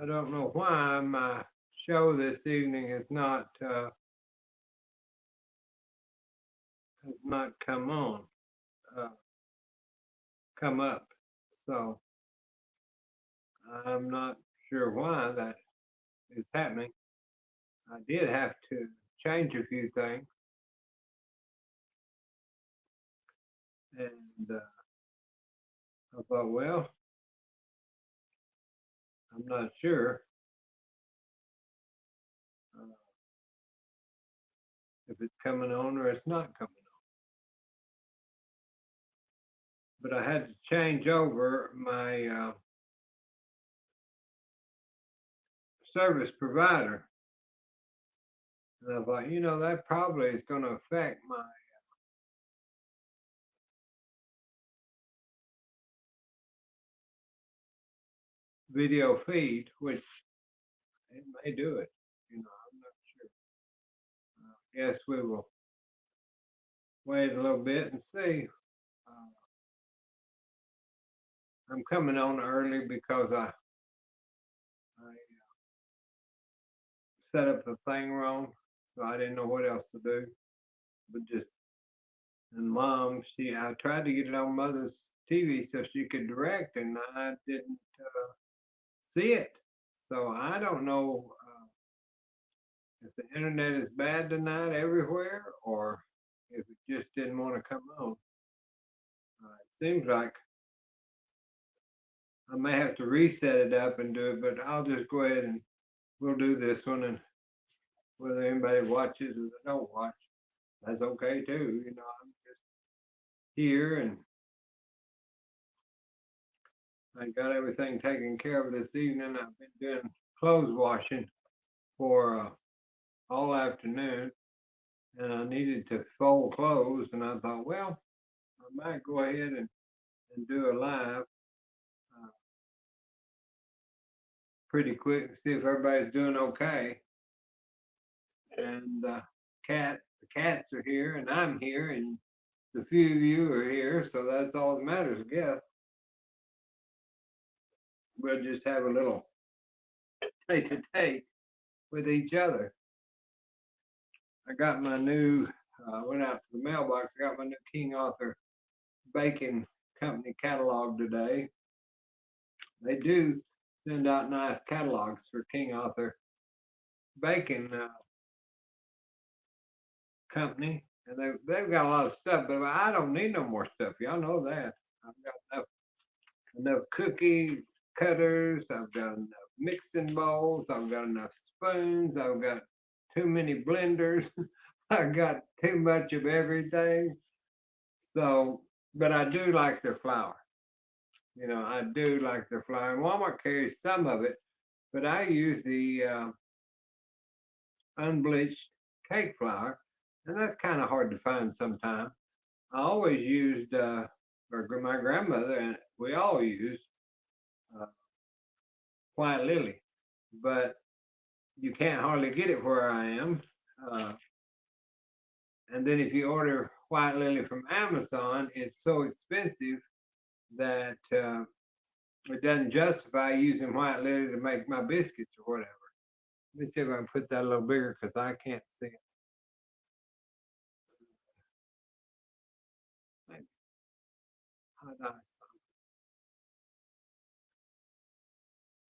I don't know why my show this evening has not uh, come up. So I'm not sure why that is happening. I did have to change a few things, and I thought, well, I'm not sure uh, if it's coming on or it's not coming on. But I had to change over my service provider, and I thought, that probably is going to affect my video feed, which it may do it. I'm not sure. Guess we will wait a little bit and see. Uh, I'm coming on early because I set up the thing wrong, so I didn't know what else to do. But just and mom, I tried to get it on mother's TV so she could direct, and I didn't see it. So I don't know if the internet is bad tonight everywhere, or if it just didn't want to come on. It seems like I may have to reset it up and do it, but I'll just go ahead and we'll do this one, and whether anybody watches or they don't watch, that's okay too. I'm just here, and I got everything taken care of this evening. I've been doing clothes washing for all afternoon, and I needed to fold clothes, and I thought, well, I might go ahead and do a live uh, pretty quick, see if everybody's doing okay. And the cats are here, and I'm here, and the few of you are here, so that's all that matters, I guess. We'll just have a little take to take with each other. I got my new, went out to the mailbox. I got my new King Arthur Bacon Company catalog today. They do send out nice catalogs for King Arthur Bacon Company, and they've got a lot of stuff. But I don't need no more stuff. Y'all know that. I've got enough cookie cutters. I've got enough mixing bowls. I've got enough spoons. I've got too many blenders. I got too much of everything. So, but I do like their flour. I do like their flour. And Walmart carries some of it, but I use the unbleached cake flour, and that's kind of hard to find sometimes. I always used, or my grandmother, and we all used uh, white lily, but you can't hardly get it where I am. Uh, and then if you order white lily from Amazon, it's so expensive that it doesn't justify using white lily to make my biscuits or whatever. Let me see if I can put that a little bigger because I can't see it.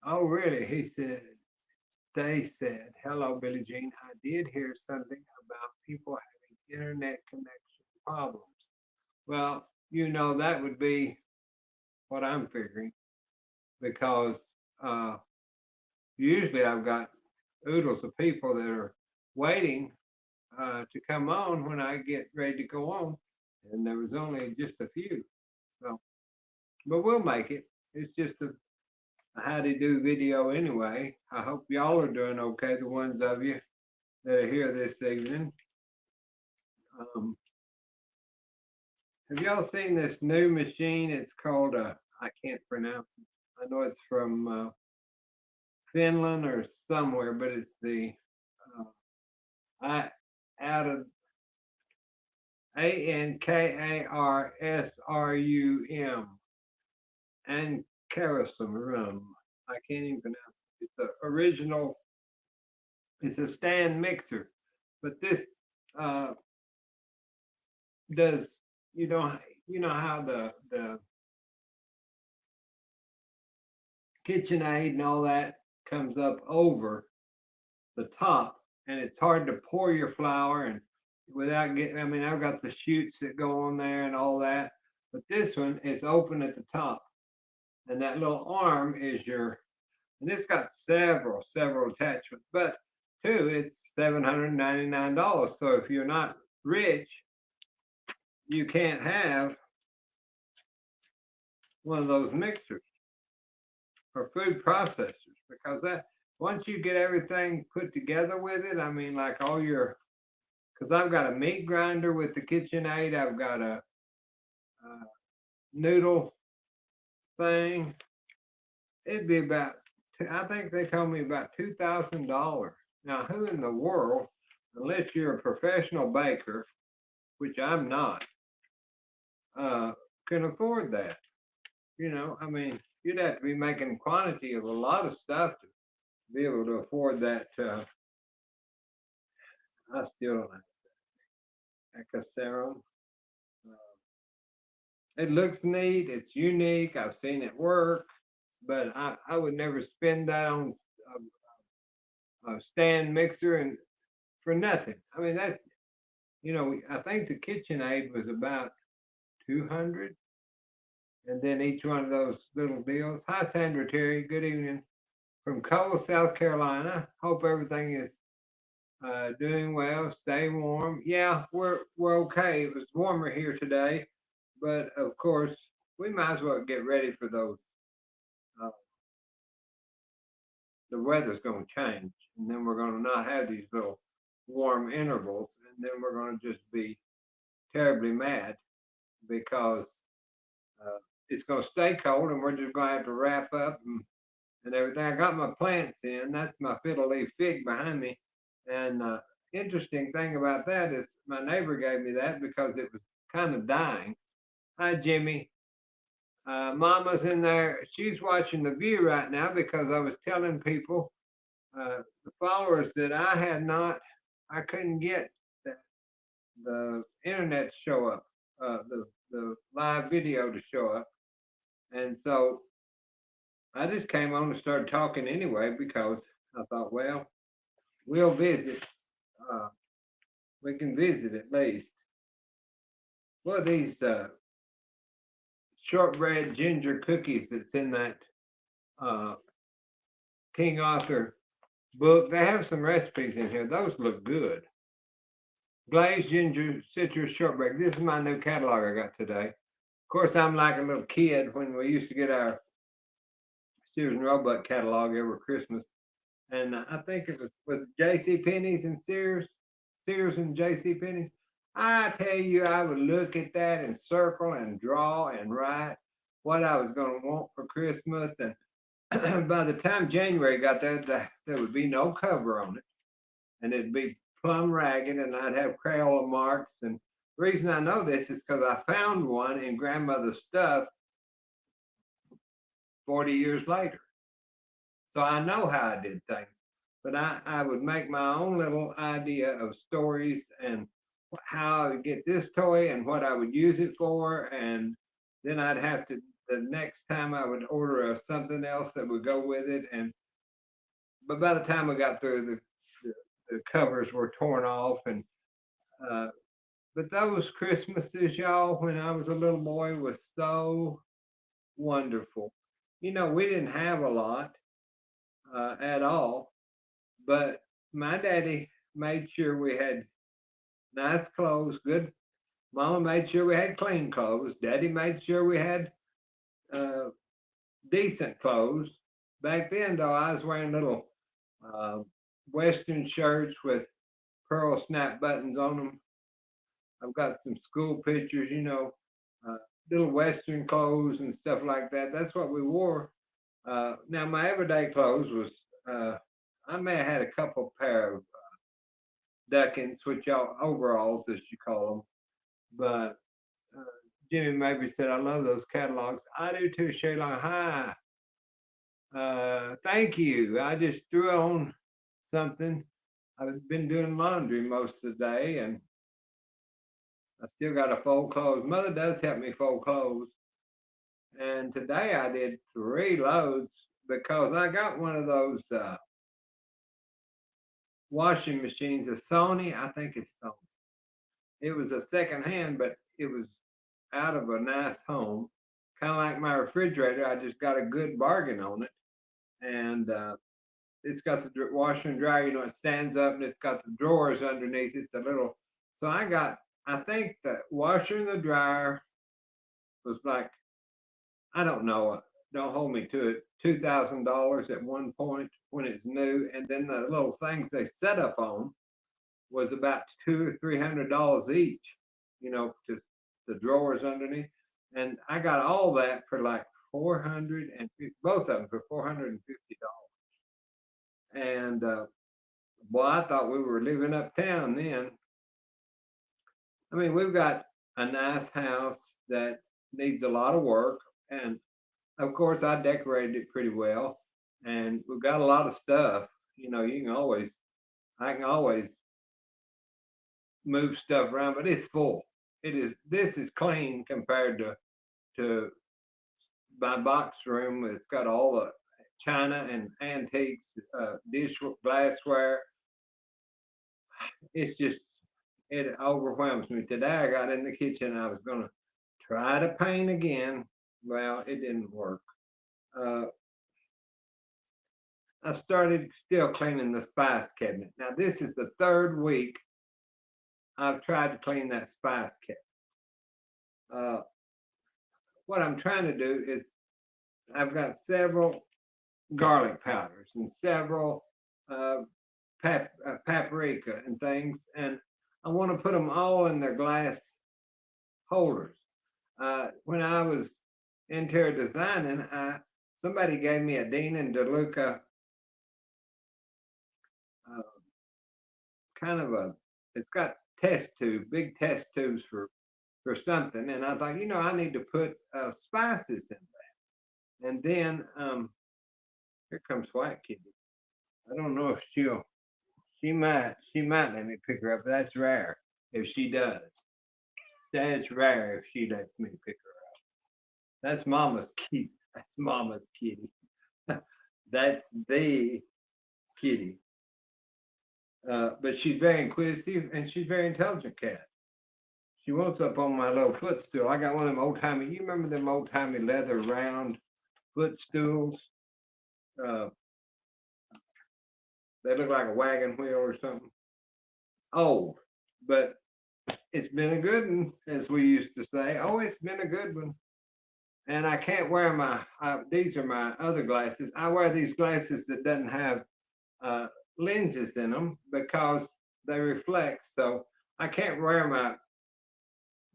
Oh, really? They said, hello, Billie Jean. I did hear something about people having internet connection problems. Well, that would be what I'm figuring because uh, usually I've got oodles of people that are waiting to come on when I get ready to go on, and there was only just a few. So, but we'll make it. It's just a how to do video anyway. I hope y'all are doing okay. The ones of you that are here this evening. Um, have y'all seen this new machine? It's called I can't pronounce it. I know it's from Finland or somewhere, but it's the I out of Ankarsrum and Carisum. I can't even pronounce It's a original. It's a stand mixer, but this uh, does you know how the KitchenAid and all that comes up over the top, and it's hard to pour your flour and without getting. I mean, I've got the chutes that go on there and all that, but this one is open at the top, and that little arm is your. And it's got several attachments, but two, it's $799. So if you're not rich, you can't have one of those mixers or food processors because that once you get everything put together with it, I mean, like all your, because I've got a meat grinder with the KitchenAid, I've got a noodle thing. It'd be about, I think they told me about $2,000. Now, who in the world, unless you're a professional baker, which I'm not, can afford that? I mean, you'd have to be making quantity of a lot of stuff to be able to afford that. I still don't know. Ecoserum. It looks neat. It's unique. I've seen it work, but I would never spend that on a stand mixer and for nothing. I mean, that's, I think the KitchenAid was about 200. And then each one of those little deals. Hi, Sandra Terry. Good evening from Cole, South Carolina. Hope everything is doing well. Stay warm. Yeah, we're okay. It was warmer here today, but of course we might as well get ready for those. Uh, the weather's going to change, and then we're going to not have these little warm intervals, and then we're going to just be terribly mad because it's going to stay cold, and we're just going to have to wrap up and everything. I got my plants in. That's my fiddle leaf fig behind me. And interesting thing about that is my neighbor gave me that because it was kind of dying. Hi, Jimmy. Mama's in there. She's watching The View right now because I was telling people, the followers, that I couldn't get the internet to show up, the live video to show up. And so I just came on and started talking anyway because I thought, well, we'll visit. Uh, we can visit at least. What are these shortbread ginger cookies that's in that uh, King Arthur book? They have some recipes in here. Those look good. Glazed ginger citrus shortbread. This is my new catalog I got today. Of course, I'm like a little kid when we used to get our Sears and Roebuck catalog every Christmas. And I think it was J.C. Penney's and Sears and J.C. Penney. I tell you, I would look at that and circle and draw and write what I was going to want for Christmas. And by the time January got there, there would be no cover on it, and it'd be plumb ragged, and I'd have Crayola marks. And the reason I know this is because I found one in grandmother's stuff 40 years later. So I know how I did things, but I would make my own little idea of stories and how I would get this toy and what I would use it for. And then I'd have to, the next time I would order something else that would go with it. But by the time I got through, the covers were torn off. But those Christmases, y'all, when I was a little boy, was so wonderful. We didn't have a lot at all, but my daddy made sure we had nice clothes, good. Mama made sure we had clean clothes. Daddy made sure we had uh, decent clothes. Back then, though, I was wearing little uh, Western shirts with pearl snap buttons on them. I've got some school pictures, little Western clothes and stuff like that. That's what we wore. Now, my everyday clothes was, I may have had a couple pair of duckins, which y'all overalls, as you call them. But Jimmy maybe said, I love those catalogs. I do too, Shaylon. Hi. Thank you. I just threw on something. I've been doing laundry most of the day, and I still got to fold clothes. Mother does help me fold clothes, and today I did 3 loads because I got one of those washing machines, a Sony. I think it's Sony. It was a second hand, but it was out of a nice home, kind of like my refrigerator. I just got a good bargain on it, and it's got the washer and dryer. You know, it stands up and it's got the drawers underneath it. The little. So I got. I think the washer and the dryer was like, I don't know. Don't hold me to it. $2,000 at one point when it's new, and then the little things they set up on was about $200 or $300 each. You know, just the drawers underneath, and I got all that for like 450. Both of them for $450. And well, I thought we were living uptown then. I mean, we've got a nice house that needs a lot of work, and of course, I decorated it pretty well, and we've got a lot of stuff. You know, I can always move stuff around, but it's full. It is. This is clean compared to my box room. It's got all the china and antiques, dish glassware. It's just it overwhelms me. Today I got in the kitchen. I was going to try to paint again. Well, it didn't work. Uh, I started still cleaning the spice cabinet. Now, this is the third week I've tried to clean that spice cabinet. Uh, what I'm trying to do is I've got several garlic powders and several uh, paprika and things, and I want to put them all in their glass holders. When I was interior designing, somebody gave me a Dean and DeLuca uh, kind of a, it's got test tube, big test tubes for something. And I thought, I need to put spices in that. And then here comes White Kitty. I don't know if she might let me pick her up. That's rare if she does. That's rare if she lets me pick her up. That's Mama's kitty. That's Mama's kitty. That's the kitty. But she's very inquisitive and she's very intelligent cat. She wants up on my little footstool. I got one of them old timey. You remember them old timey leather round footstools? Uh, they look like a wagon wheel or something. Old, but it's been a good one, as we used to say. Oh, it's been a good one. And I can't wear my. These are my other glasses. I wear these glasses that doesn't have uh, lenses in them because they reflect. So I can't wear my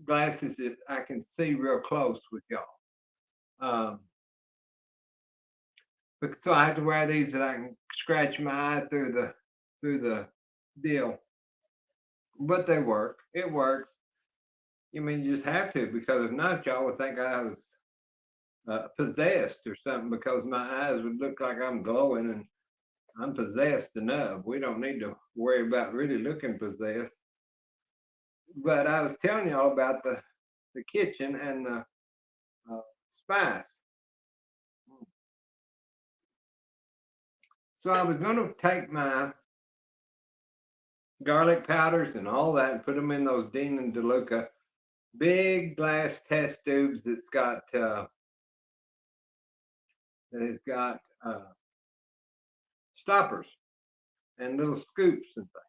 glasses that I can see real close with y'all. Um, so I have to wear these that I can scratch my eye through the deal. But they work. It works. You mean you just have to, because if not, y'all would think I was possessed or something, because my eyes would look like I'm glowing and I'm possessed enough. We don't need to worry about really looking possessed. But I was telling y'all about the kitchen and the spice. So I was going to take my garlic powders and all that and put them in those Dean and DeLuca big glass test tubes that has got stoppers and little scoops and things.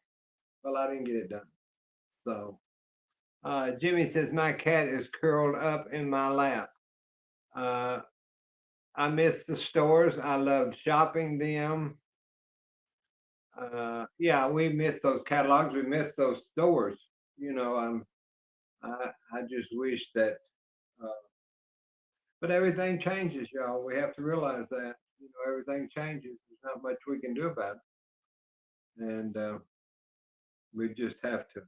Well, I didn't get it done. So Jimmy says my cat is curled up in my lap. Uh, I miss the stores. I loved shopping them. Yeah, we miss those catalogs. We miss those stores. I just wish that, uh, but everything changes, y'all. We have to realize that. Everything changes. There's not much we can do about it, and we just have to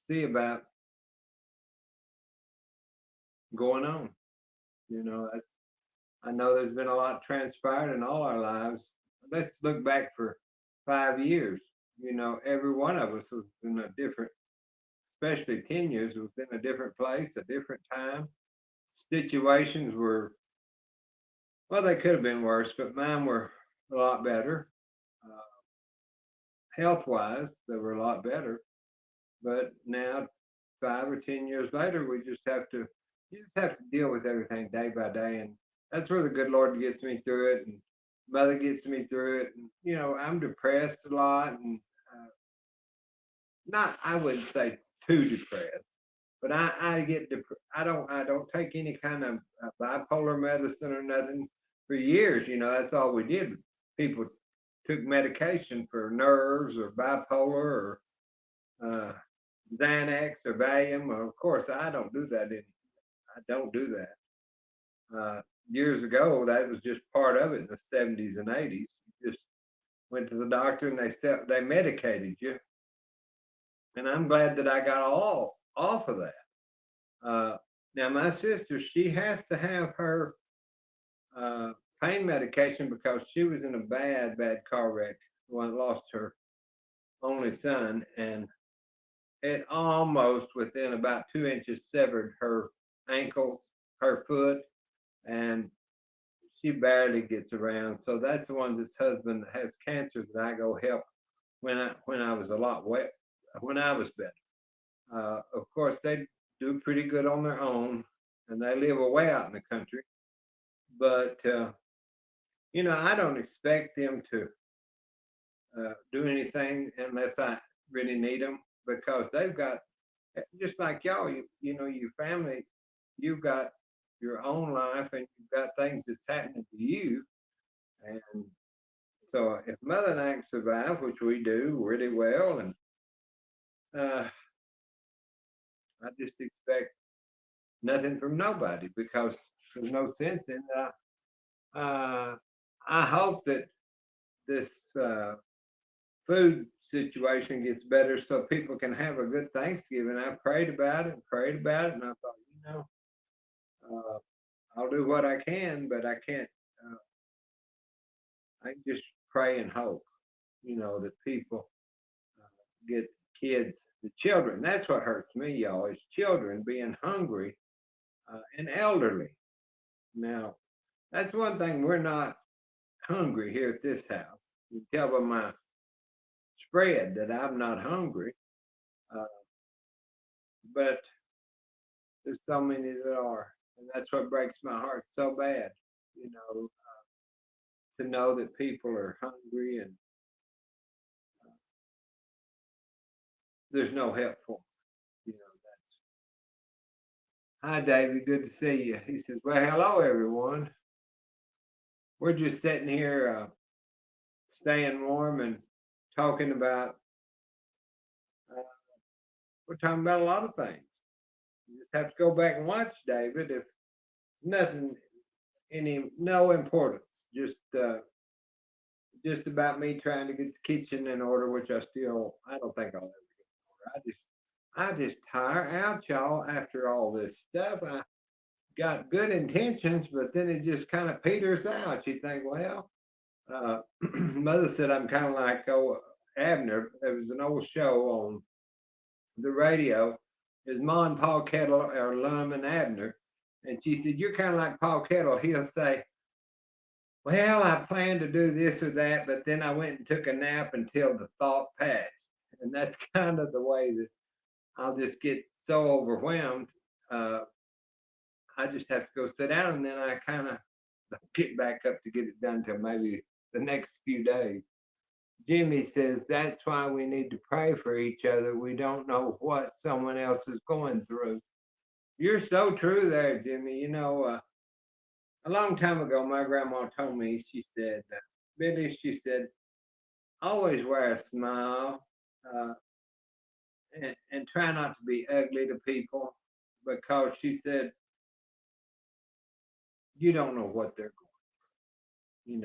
see about going on. That's I know there's been a lot transpired in all our lives. Let's look back for 5 years. Every one of us was in a different, especially 10 years, was in a different place, a different time. Situations were, well, they could have been worse, but mine were a lot better. Uh, Health wise, they were a lot better. But now, 5 or 10 years later, you just have to deal with everything day by day. And that's where the good Lord gets me through it. And Mother gets me through it. And, I'm depressed a lot and not, I wouldn't say too depressed, but I get I don't take any kind of bipolar medicine or nothing for years. That's all we did. People took medication for nerves or bipolar or uh, Xanax or Valium. Well, of course, I don't do that anymore. I don't do that. Years ago, that was just part of it in the 70s and 80s. You just went to the doctor and they medicated you. And I'm glad that I got all off of that. Now, my sister, she has to have her uh, pain medication because she was in a bad, bad car wreck when lost her only son. And it almost within about 2 inches severed her ankles, her foot, and she barely gets around. So that's the one that's husband has cancer that I go help when I was a lot wet when I was better. Of course, they do pretty good on their own, and they live way out in the country. But I don't expect them to do anything unless I really need them because they've got just like y'all. Your family, you've got your own life, and you've got things that's happening to you, and so if Mother and I can survive, which we do really well, and uh, I just expect nothing from nobody because there's no sense in that. I hope that this food situation gets better so people can have a good Thanksgiving. I prayed about it, and I thought, uh, I'll do what I can, but I can't. Uh, I just pray and hope, that people get kids, the children. That's what hurts me, y'all, is children being hungry and elderly. Now, that's one thing we're not hungry here at this house. You can tell by my spread that I'm not hungry, uh, but there's so many that are, and that's what breaks my heart so bad. To know that people are hungry and there's no help for them. That's Hi, David. Good to see you. He says, "Well, hello, everyone. We're just sitting here staying warm and talking about, uh, we're talking about a lot of things. You just have to go back and watch, David, if nothing, no importance, just about me trying to get the kitchen in order, which I don't think I'll ever get in order. I just tire out, y'all, after all this stuff. I got good intentions, but then it just kind of peters out. You think, well, uh, Mother said I'm kind of like Abner. There was an old show on the radio. His mom, Paul Kettle, or Lum and Abner, and she said, "You're kind of like Paul Kettle. He'll say, well, I planned to do this or that, but then I went and took a nap until the thought passed." And that's kind of the way that I'll just get so overwhelmed. Uh, I just have to go sit down, and then I kind of get back up to get it done till maybe the next few days. Jimmy says that's why we need to pray for each other. We don't know what someone else is going through. You're so true there, Jimmy. A long time ago, my grandma told me, she said, Billy, she said, always wear a smile uh, and try not to be ugly to people because she said, you don't know what they're going,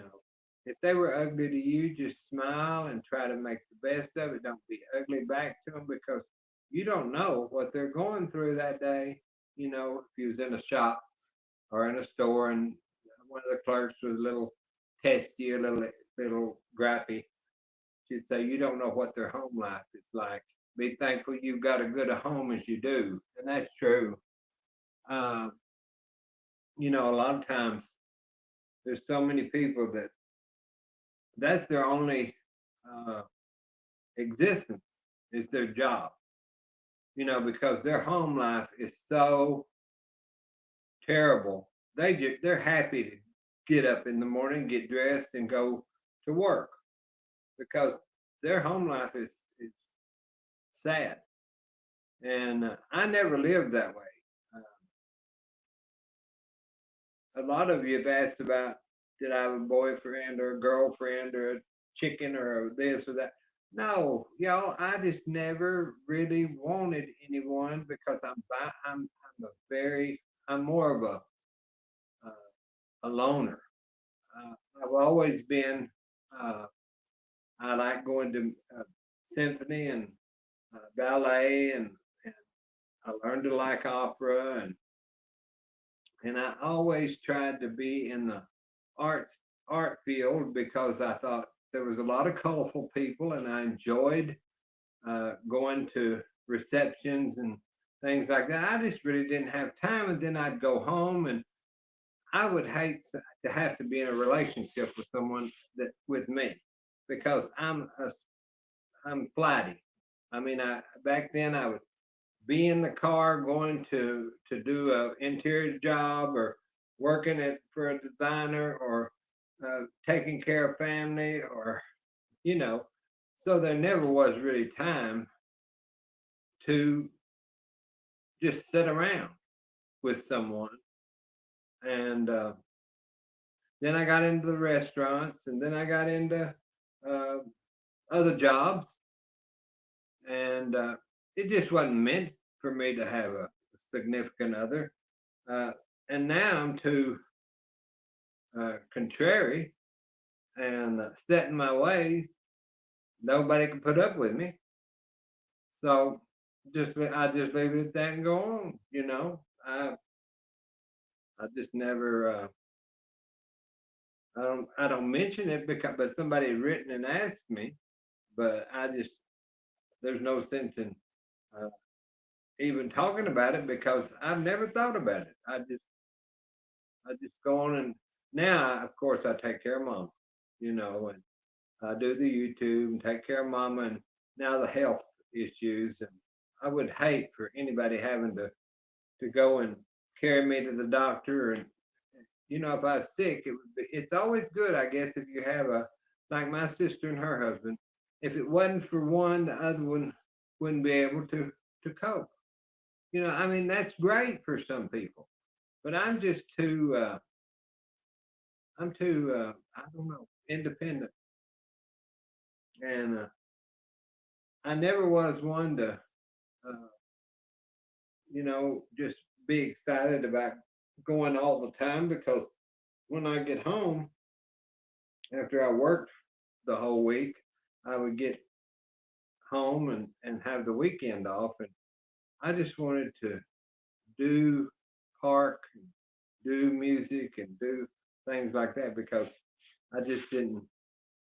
If they were ugly to you, just smile and try to make the best of it. Don't be ugly back to them because you don't know what they're going through that day. If you was in a shop or in a store and one of the clerks was a little testy, a little gripey. She'd say, "You don't know what their home life is like. Be thankful you've got as good a home as you do," and that's true. Uh, a lot of times there's so many people that that's their only uh, existence is their job. Because their home life is so terrible. They're happy to get up in the morning, get dressed, and go to work because their home life is sad. And I never lived that way. A lot of you have asked about did I have a boyfriend or a girlfriend or a chicken or this or that. No, y'all, I just never really wanted anyone because I'm more of a loner. I've always been. Uh, I like going to symphony and ballet, and I learned to like opera, and I always tried to be in the art field because I thought there was a lot of colorful people, and I enjoyed going to receptions and things like that. I just really didn't have time, and then I'd go home, and I would hate to have to be in a relationship with someone that with me because I'm flighty. I mean, I back then I would be in the car going to do a interior job or working at for a designer or taking care of family or you know so there never was really time to just sit around with someone. And then I got into the restaurants, and then I got into uh, other jobs, and it just wasn't meant for me to have a significant other. Uh, and now I'm too contrary and set in my ways. Nobody can put up with me, so I just leave it at that and go on. I just never. I don't mention it because but somebody had written and asked me, but I just there's no sense in uh, even talking about it because I've never thought about it. I just go on and now of course I take care of mom, and I do the YouTube and take care of mama and now the health issues, and I would hate for anybody having to go and carry me to the doctor. And if I was sick, it's always good, I guess, if you have like my sister and her husband. If it wasn't for one, the other one wouldn't be able to cope. I mean, that's great for some people, but I'm too I don't know, independent, and I never was one to uh, just be excited about going all the time because when I get home after I worked the whole week, I would get home and have the weekend off. And I just wanted to do park, do music, and do things like that because I just didn't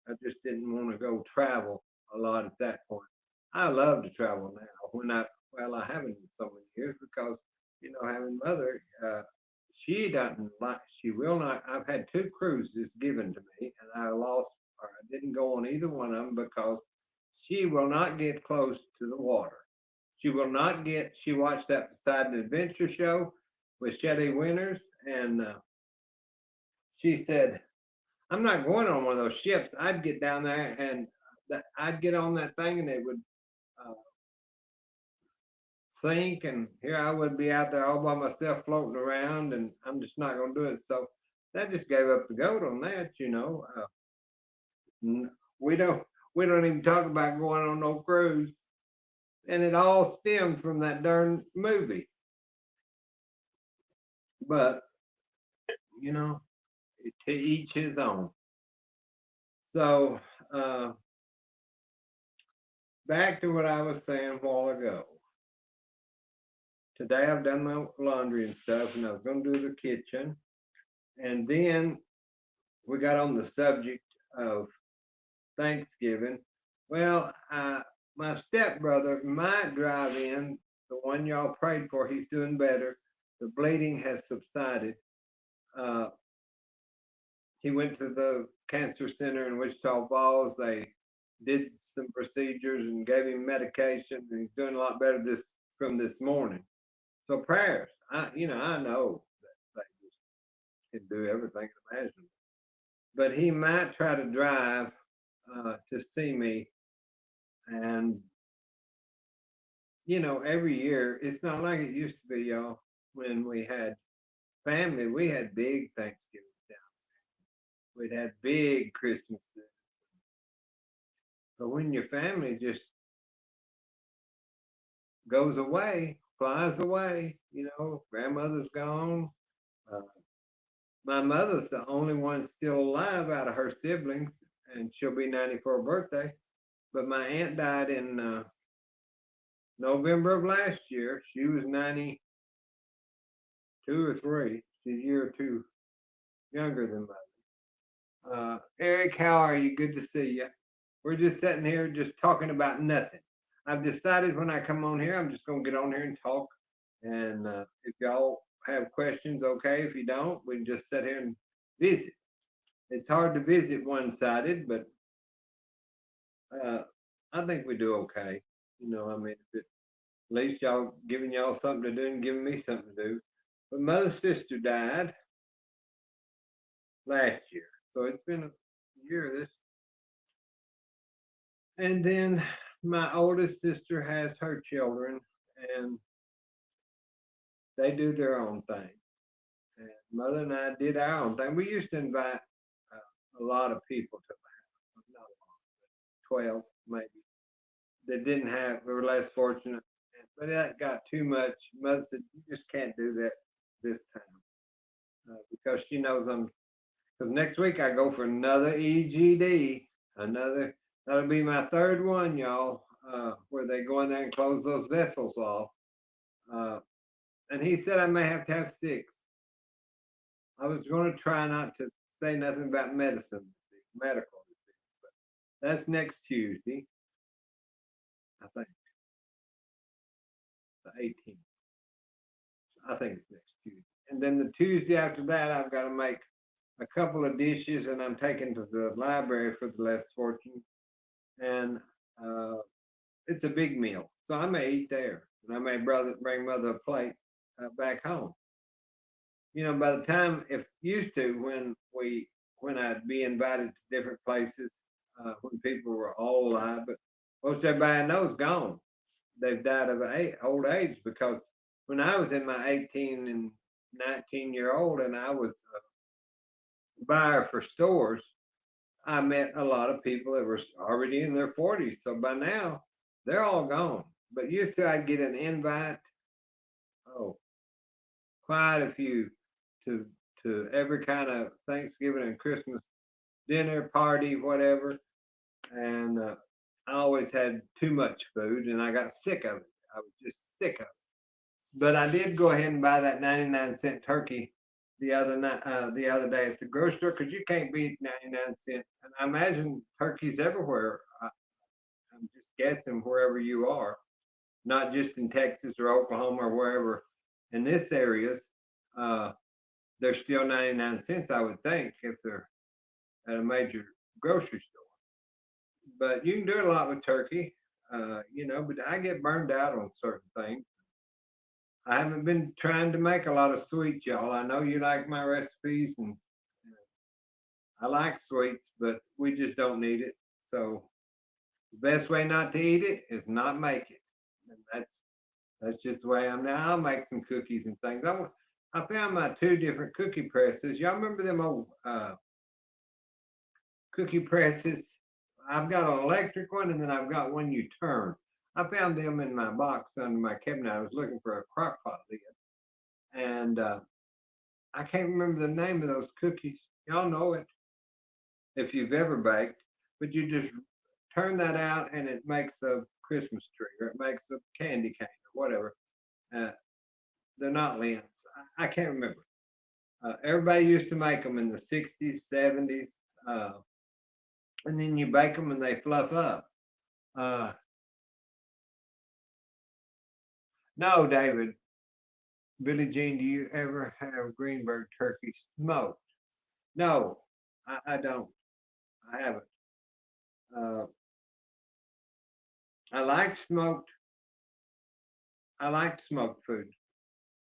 I just didn't want to go travel a lot at that point. I love to travel now. I haven't in so many years because having mother, she will not. I've had two cruises given to me, and I lost or I didn't go on either one of them because she will not get close to the water. She will not get. She watched that Poseidon Adventure show with Shelley Winters, and she said, "I'm not going on one of those ships. I'd get down there and I'd get on that thing, and it would uh, sink, and here I would be out there all by myself floating around, and I'm just not going to do it." So that just gave up the goat on that. We don't even talk about going on no cruise, and it all stemmed from that darn movie. But you know, to each his own. So back to what I was saying a while ago. Today I've done my laundry and stuff, and I was going to do the kitchen, And then we got on the subject of Thanksgiving. Well, my stepbrother might drive in, the one y'all prayed for. He's doing better. The bleeding has subsided. Uh, he went to the cancer center in Wichita Falls. They did some procedures and gave him medication, and he's doing a lot better this morning. So prayers. I know that they just can do everything imaginable, but he might try to drive to see me. And every year it's not like it used to be, y'all. When we had family, we had big Thanksgiving down. We'd had big Christmases. But when your family just goes away, flies away, grandmother's gone. Uh, my mother's the only one still alive out of her siblings, and she'll be 90 for her birthday. But my aunt died in November of last year. She was 92 or 3. She's a year or two younger than mine. Eric, how are you? Good to see you. We're just sitting here just talking about nothing. I've decided when I come on here, I'm just going to get on here and talk. And if y'all have questions, okay. If you don't, we can just sit here and visit. It's hard to visit one-sided, but I think we do okay. I mean, at least y'all giving y'all something to do and giving me something to do. But mother's sister died last year, so it's been a year this. And then my oldest sister has her children, and they do their own thing. And mother and I did our own thing. We used to invite a lot of people to the house, not a lot, but 12 maybe, that didn't have, were less fortunate. But that got too much. Mother said, you just can't do that this time because she knows because next week I go for another EGD, that'll be my third one, y'all, where they go in there and close those vessels off. And he said I may have to have 6. I was going to try not to say nothing about medical disease, but that's next Tuesday, I think, the 18th. I think it's next Tuesday. And then the Tuesday after that, I've got to make a couple of dishes, and I'm taking to the library for the less fortunate. And it's a big meal, so I may eat there, and I may bring mother a plate back home. By the time, if used to, when I'd be invited to different places, when people were all alive, but most everybody I know is gone. They've died of old age, because when I was in my 18 and 19-year-old and I was a buyer for stores, I met a lot of people that were already in their 40s. So by now, they're all gone. But used to, I'd get an invite, oh, quite a few, to every kind of Thanksgiving and Christmas dinner, party, whatever. And I always had too much food, and I got sick of it. I was just sick of it. But I did go ahead and buy that 99-cent turkey the other day at the grocery store, because you can't beat 99 cents. And I imagine turkeys everywhere. I'm just guessing wherever you are, not just in Texas or Oklahoma or wherever in this areas. They're still 99 cents, I would think, if they're at a major grocery store. But you can do a lot with turkey, but I get burned out on certain things. I haven't been trying to make a lot of sweets, y'all. I know you like my recipes, and I like sweets, but we just don't need it. So the best way not to eat it is not make it. And that's just the way I'm now. I'll make some cookies and things. I found my 2 different cookie presses. Y'all remember them old cookie presses? I've got an electric one, and then I've got one you turn. I found them in my box under my cabinet. I was looking for a crock pot lid. And I can't remember the name of those cookies. Y'all know it if you've ever baked, but you just turn that out and it makes a Christmas tree, or it makes a candy cane or whatever. Uh, they're not Lents. I can't remember. Everybody used to make them in the 60s, 70s, uh, and then you bake them and they fluff up. Uh, no, David, Billie Jean, do you ever have Greenberg turkey smoked? No, I don't. I haven't. Uh, I like smoked. I like smoked food.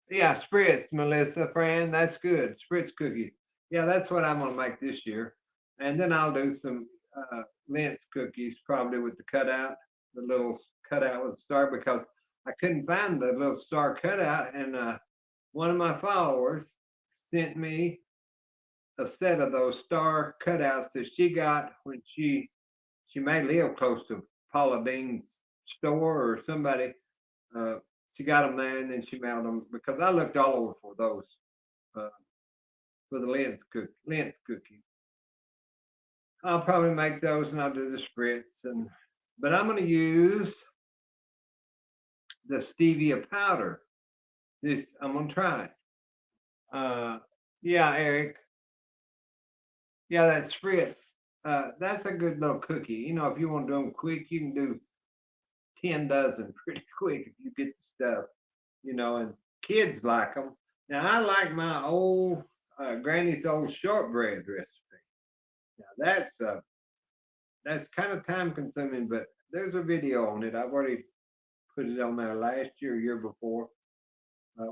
Yeah, spritz, Melissa, Fran, that's good. Spritz cookies. Yeah, that's what I'm gonna make this year. And then I'll do some mince cookies, probably with the cutout, the little cutout with the star, because I couldn't find the little star cutout. And one of my followers sent me a set of those star cutouts that she got when she may live close to Paula Dean's store or somebody. Uh, she got them there and then she mailed them because I looked all over for those uh, for the lens cookies. I'll probably make those and I'll do the spritz but I'm going to use the stevia powder. This I'm going to try it. Yeah, Eric. Yeah, that spritz. That's a good little cookie. You know, if you want to do them quick, you can do 10 dozen pretty quick if you get the stuff. You know, and kids like them. Now I like my old granny's old shortbread recipe. Now that's kind of time consuming, but there's a video on it. I've already put it on there last year, year before,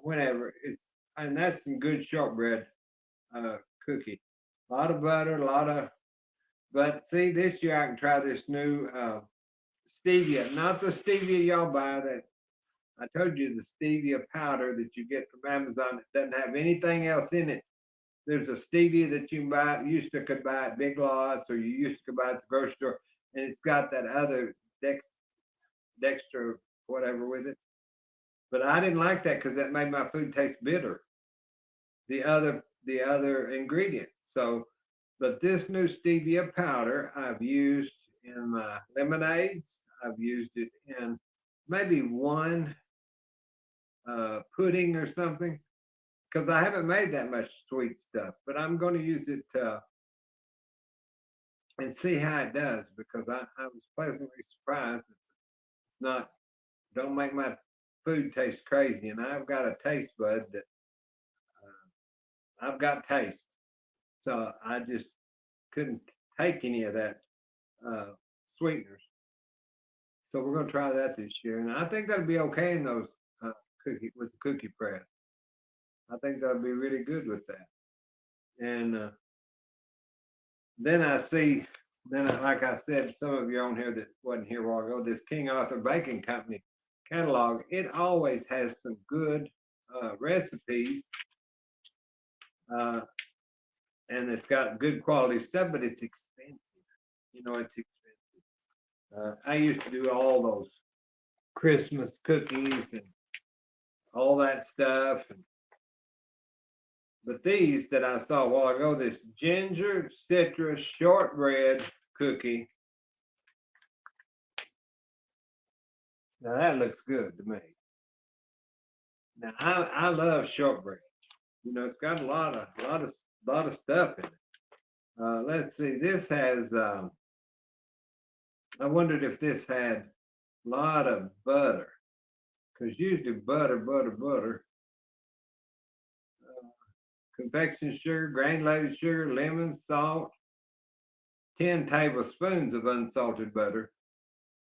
whenever it's and that's some good shortbread uh, cookie. A lot of butter, a lot of. But see, this year I can try this new stevia, not the stevia y'all buy that I told you the stevia powder that you get from Amazon. It doesn't have anything else in it. There's a stevia that you can buy, used to could buy at Big Lots, or you used to could buy at the grocery store, and it's got that other dextra whatever with it. But I didn't like that because that made my food taste bitter. The other ingredient. So, but this new stevia powder I've used in my lemonades. I've used it in maybe one pudding or something because I haven't made that much sweet stuff, but I'm going to use it and see how it does because I was pleasantly surprised. It's not, don't make my food taste crazy. And I've got a taste bud that I've got taste. So I just couldn't take any of that uh, sweeteners. So we're going to try that this year. And I think that'll be okay in those cookie with the cookie press. I think that'll be really good with that. And then I see, like I said, some of you on here that wasn't here a while ago, this King Arthur Baking Company catalog, it always has some good recipes uh, and it's got good quality stuff, but it's expensive. You know, it's expensive. I used to do all those Christmas cookies and all that stuff. But these that I saw a while ago, this ginger citrus shortbread cookie. Now that looks good to me. Now I love shortbread. You know, it's got a lot of stuff in it. Let's see. This has. I wondered if this had a lot of butter, because usually butter. Confection sugar, granulated sugar, lemon, salt, 10 tablespoons of unsalted butter,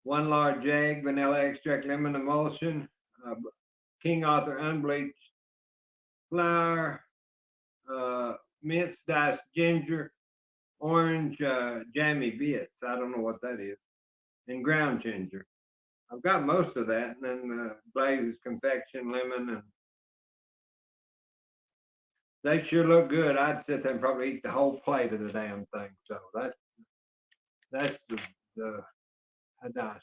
1 large egg, vanilla extract, lemon emulsion, King Arthur unbleached flour, minced diced ginger, orange jammy bits. I don't know what that is, and ground ginger. I've got most of that, and then glazes, confection, lemon, and they sure look good. I'd sit there and probably eat the whole plate of the damn thing. So that's the hadash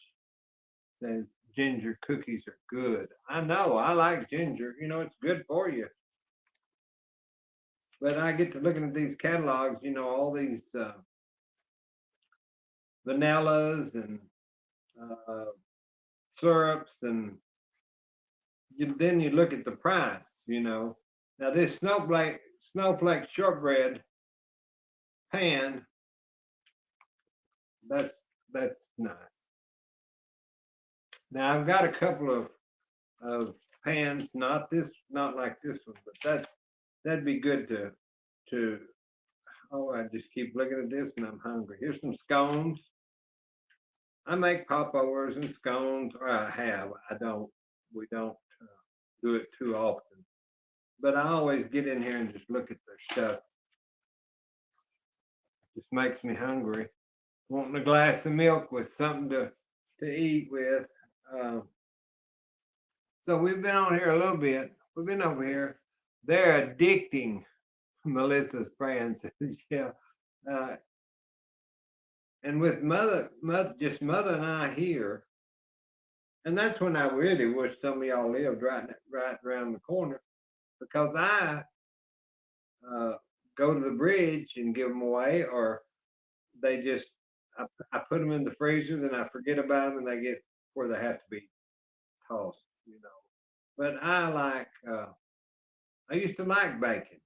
says ginger cookies are good. I know I like ginger. You know it's good for you. But I get to looking at these catalogs. You know all these vanillas and uh, syrups, and then you look at the price. You know now this snowflake shortbread pan. That's that's nice. Now I've got a couple of pans, not like this one, but that'd be good to. Oh, I just keep looking at this and I'm hungry. Here's some scones. I make popovers and scones, or I have. I don't. We don't do it too often, but I always get in here and just look at the stuff. Just makes me hungry. Wanting a glass of milk with something to eat with. Uh, so we've been on here a little bit. We've been over here. They're addicting. Melissa's friend says, yeah. Uh, and with just mother and I here, and that's when I really wish some of y'all lived right around the corner, because I uh, go to the bridge and give them away, or they just I put them in the freezer, then I forget about them, and they get where they have to be tossed, you know. But I used to like bacon.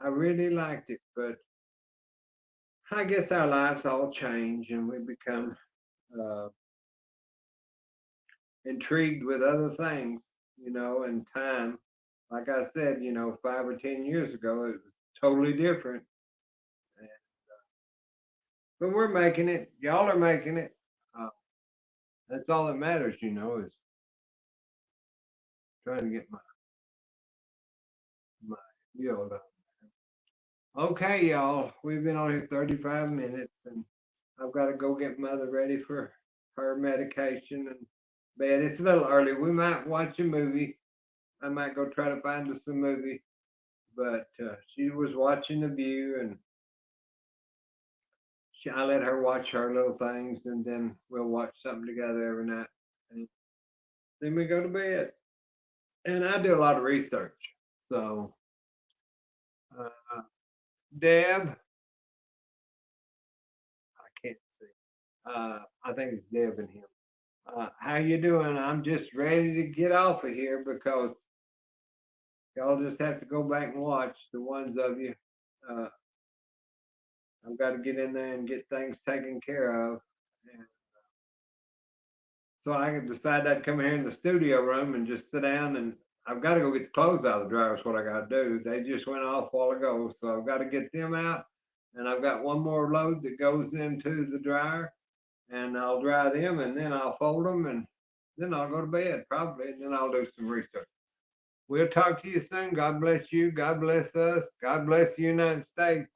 I really liked it, but I guess our lives all change and we become uh, intrigued with other things, you know, and time. Like I said, you know, 5 or 10 years ago, it was totally different. And, but we're making it. Y'all are making it. Uh, that's all that matters, you know, is trying to get my deal done. Okay, y'all, we've been on here 35 minutes and I've got to go get mother ready for her medication and bed. It's a little early. We might watch a movie. I might go try to find us a movie, but she was watching The View and I let her watch her little things and then we'll watch something together every night. And then we go to bed. And I do a lot of research. So, uh, Deb, I can't see. I think it's Deb and him. How you doing? I'm just ready to get off of here because y'all just have to go back and watch the ones of you. Uh, I've got to get in there and get things taken care of. And so I could decide I'd come here in the studio room and just sit down and I've got to go get the clothes out of the dryer. Is what I got to do. They just went off a while ago. So I've got to get them out. And I've got one more load that goes into the dryer and I'll dry them and then I'll fold them and then I'll go to bed probably. And then I'll do some research. We'll talk to you soon. God bless you. God bless us. God bless the United States.